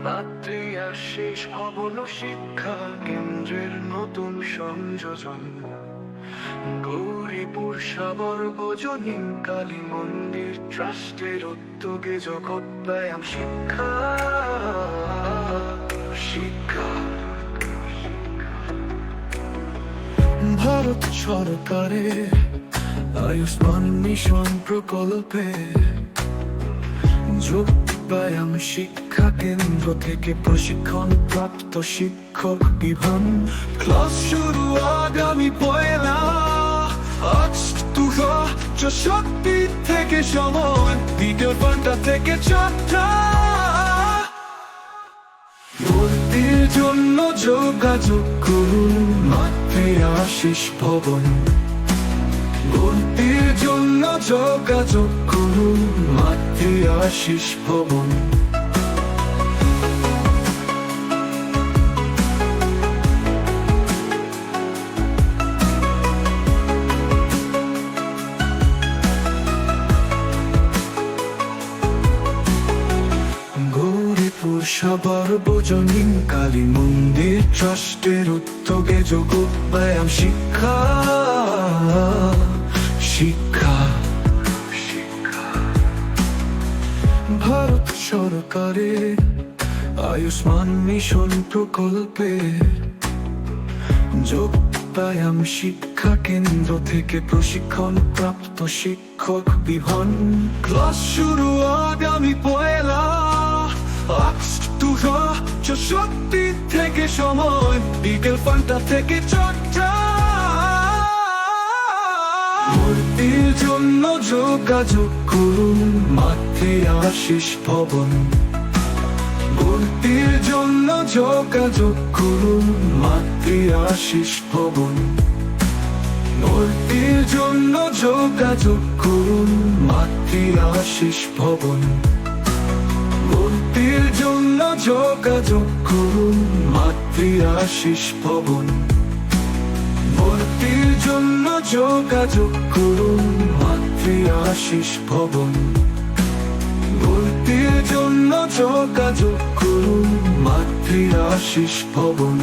মাতৃ আশিস ভবন শিক্ষা কেন্দ্রের নতুন সংযোজন, গৌরীপুর সাবর্জনীন কালী মন্দির ট্রাস্টের উদ্যোগে জগৎ ব্যায়াম শিক্ষা শিক্ষা ভারত সরকারের আয়ুষ্মান মিশন প্রকল্পে যোগ ব্যায়াম শিক্ষা কেন্দ্র থেকে প্রশিক্ষণ প্রাপ্ত শিক্ষক বিভাগ। ক্লাস শুরু আগামী 1 থেকে সময় বিকেল 5টা থেকে 4টা। ভর্তির জন্য যোগাযোগ করুন মাতৃ আশিস ভবন। ভর্তির জন্য যোগাযোগ করুন মাতৃ আশিস ভবন। গৌরীপুর সাবর্জনীন কালী মন্দির ট্রাস্টের উদ্যোগে যোগ ব্যায়াম শিক্ষা শিক্ষা শিক্ষা ভারত সরকারের আয়ুষ্মান মিশন প্রকল্পে যোগ ব্যায়াম শিক্ষা কেন্দ্র থেকে প্রশিক্ষণ প্রাপ্ত শিক্ষক বিভাগ। ক্লাস শুরু আগামী 1 থেকে সময় বিকেল 5টা থেকে 4টা। ভর্তির জন্য যোগাযোগ করুন মাতৃ আশিস ভবন। ভর্তির জন্য যোগাযোগ করুন মাতৃ আশিস ভবন। ভর্তির জন্য যোগাযোগ করুন মাতৃ আশিস ভবন। ভর্তির জন্য যোগাযোগ করুন মাতৃ আশিস ভবন। ভর্তির জন্য যোগাযোগ করুন মাতৃ আশিস ভবন। ভর্তির জন্য যোগাযোগ করুন মাতৃ আশিস ভবন।